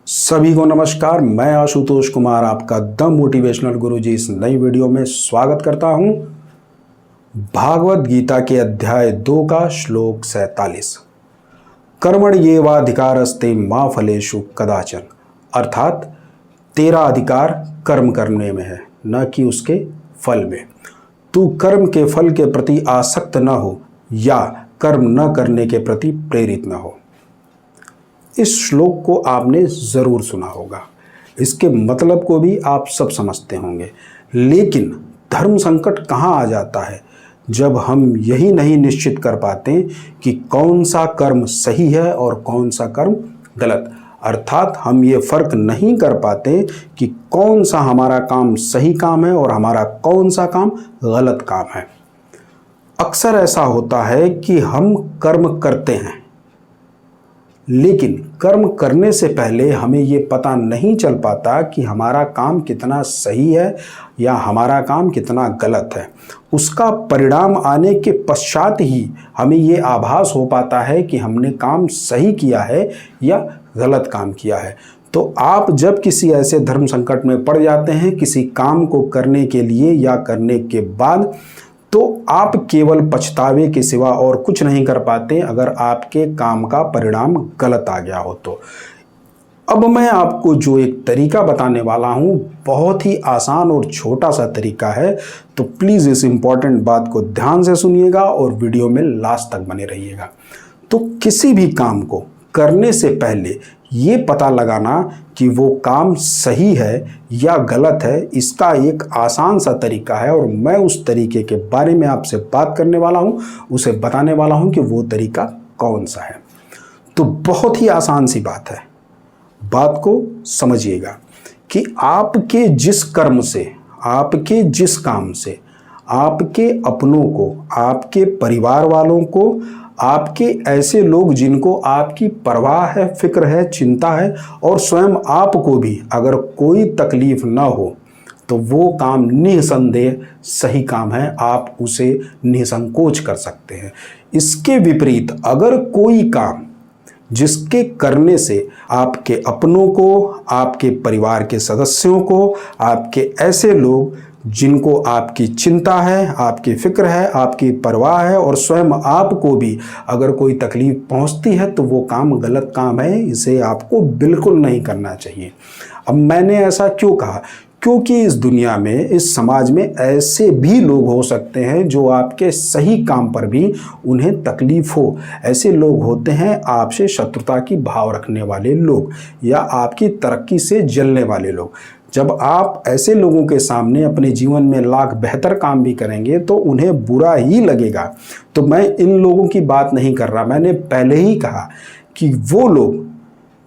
सभी को नमस्कार। मैं आशुतोष कुमार आपका द मोटिवेशनल गुरुजी इस नई वीडियो में स्वागत करता हूं। भागवत गीता के अध्याय 2 का श्लोक 47, कर्मण्येवाधिकारस्ते मा फलेषु कदाचन, अर्थात तेरा अधिकार कर्म करने में है, न कि उसके फल में। तू कर्म के फल के प्रति आसक्त न हो या कर्म न करने के प्रति प्रेरित न हो। इस श्लोक को आपने ज़रूर सुना होगा, इसके मतलब को भी आप सब समझते होंगे, लेकिन धर्म संकट कहाँ आ जाता है जब हम यही नहीं निश्चित कर पाते कि कौन सा कर्म सही है और कौन सा कर्म गलत। अर्थात हम ये फर्क नहीं कर पाते कि कौन सा हमारा काम सही काम है और हमारा कौन सा काम गलत काम है। अक्सर ऐसा होता है कि हम कर्म करते हैं, लेकिन कर्म करने से पहले हमें ये पता नहीं चल पाता कि हमारा काम कितना सही है या हमारा काम कितना गलत है। उसका परिणाम आने के पश्चात ही हमें ये आभास हो पाता है कि हमने काम सही किया है या गलत काम किया है। तो आप जब किसी ऐसे धर्म संकट में पड़ जाते हैं, किसी काम को करने के लिए या करने के बाद, तो आप केवल पछतावे के सिवा और कुछ नहीं कर पाते अगर आपके काम का परिणाम गलत आ गया हो तो। अब मैं आपको जो एक तरीका बताने वाला हूँ, बहुत ही आसान और छोटा सा तरीका है, तो प्लीज़ इस इम्पॉर्टेंट बात को ध्यान से सुनिएगा और वीडियो में लास्ट तक बने रहिएगा। तो किसी भी काम को करने से पहले ये पता लगाना कि वो काम सही है या गलत है, इसका एक आसान सा तरीका है और मैं उस तरीके के बारे में आपसे बात करने वाला हूँ, उसे बताने वाला हूँ कि वो तरीका कौन सा है। तो बहुत ही आसान सी बात है, बात को समझिएगा कि आपके जिस कर्म से, आपके जिस काम से आपके अपनों को, आपके परिवार वालों को, आपके ऐसे लोग जिनको आपकी परवाह है, फिक्र है, चिंता है और स्वयं आपको भी अगर कोई तकलीफ ना हो, तो वो काम निसंदेह सही काम है, आप उसे निसंकोच कर सकते हैं। इसके विपरीत अगर कोई काम जिसके करने से आपके अपनों को, आपके परिवार के सदस्यों को, आपके ऐसे लोग जिनको आपकी चिंता है, आपकी फिक्र है, आपकी परवाह है और स्वयं आपको भी अगर कोई तकलीफ पहुंचती है, तो वो काम गलत काम है, इसे आपको बिल्कुल नहीं करना चाहिए। अब मैंने ऐसा क्यों कहा? क्योंकि इस दुनिया में, इस समाज में ऐसे भी लोग हो सकते हैं जो आपके सही काम पर भी उन्हें तकलीफ हो। ऐसे लोग होते हैं आपसे शत्रुता की भाव रखने वाले लोग या आपकी तरक्की से जलने वाले लोग। जब आप ऐसे लोगों के सामने अपने जीवन में लाख बेहतर काम भी करेंगे तो उन्हें बुरा ही लगेगा। तो मैं इन लोगों की बात नहीं कर रहा, मैंने पहले ही कहा कि वो लोग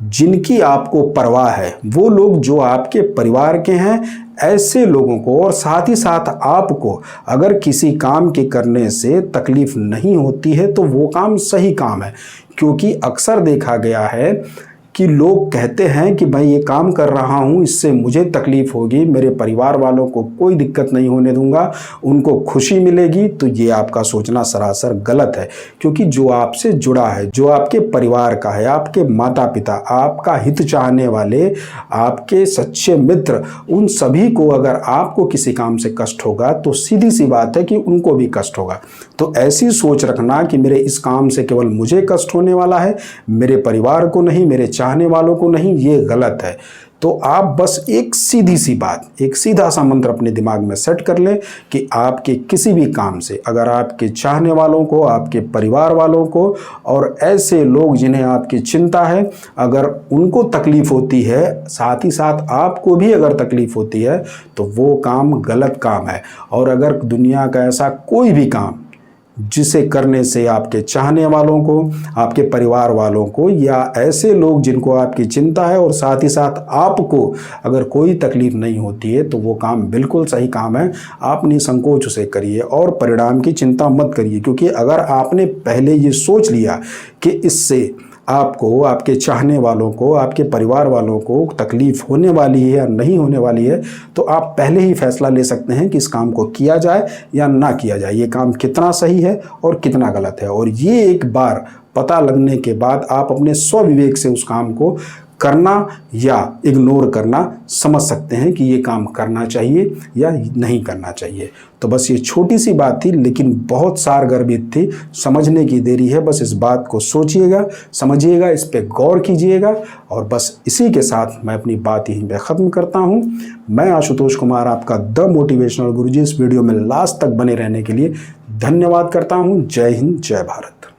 जिनकी आपको परवाह है, वो लोग जो आपके परिवार के हैं, ऐसे लोगों को और साथ ही साथ आपको अगर किसी काम के करने से तकलीफ नहीं होती है तो वो काम सही काम है। क्योंकि अक्सर देखा गया है कि लोग कहते हैं कि मैं ये काम कर रहा हूँ, इससे मुझे तकलीफ होगी, मेरे परिवार वालों को कोई दिक्कत नहीं होने दूंगा, उनको खुशी मिलेगी। तो ये आपका सोचना सरासर गलत है, क्योंकि जो आपसे जुड़ा है, जो आपके परिवार का है, आपके माता पिता, आपका हित चाहने वाले, आपके सच्चे मित्र, उन सभी को अगर आपको किसी काम से कष्ट होगा तो सीधी सी बात है कि उनको भी कष्ट होगा। तो ऐसी सोच रखना कि मेरे इस काम से केवल मुझे कष्ट होने वाला है, मेरे परिवार को नहीं, मेरे चाहने वालों को नहीं, ये गलत है। तो आप बस एक सीधी सी बात, एक सीधा सा मंत्र अपने दिमाग में सेट कर लें कि आपके किसी भी काम से अगर आपके चाहने वालों को, आपके परिवार वालों को और ऐसे लोग जिन्हें आपकी चिंता है, अगर उनको तकलीफ होती है, साथ ही साथ आपको भी अगर तकलीफ होती है, तो वो काम गलत काम है। और अगर दुनिया का ऐसा कोई भी काम जिसे करने से आपके चाहने वालों को, आपके परिवार वालों को या ऐसे लोग जिनको आपकी चिंता है और साथ ही साथ आपको अगर कोई तकलीफ नहीं होती है, तो वो काम बिल्कुल सही काम है। आप निसंकोच उसे करिए और परिणाम की चिंता मत करिए, क्योंकि अगर आपने पहले ये सोच लिया कि इससे आपको, आपके चाहने वालों को, आपके परिवार वालों को तकलीफ होने वाली है या नहीं होने वाली है, तो आप पहले ही फैसला ले सकते हैं कि इस काम को किया जाए या ना किया जाए, ये काम कितना सही है और कितना गलत है। और ये एक बार पता लगने के बाद आप अपने स्वविवेक से उस काम को करना या इग्नोर करना समझ सकते हैं कि ये काम करना चाहिए या नहीं करना चाहिए। तो बस ये छोटी सी बात थी, लेकिन बहुत सारगर्भित थी, समझने की देरी है। बस इस बात को सोचिएगा, समझिएगा, इस पे गौर कीजिएगा। और बस इसी के साथ मैं अपनी बात यहीं पे ख़त्म करता हूँ। मैं आशुतोष कुमार, आपका द मोटिवेशनल गुरुजी, इस वीडियो में लास्ट तक बने रहने के लिए धन्यवाद करता हूँ। जय हिंद, जय भारत।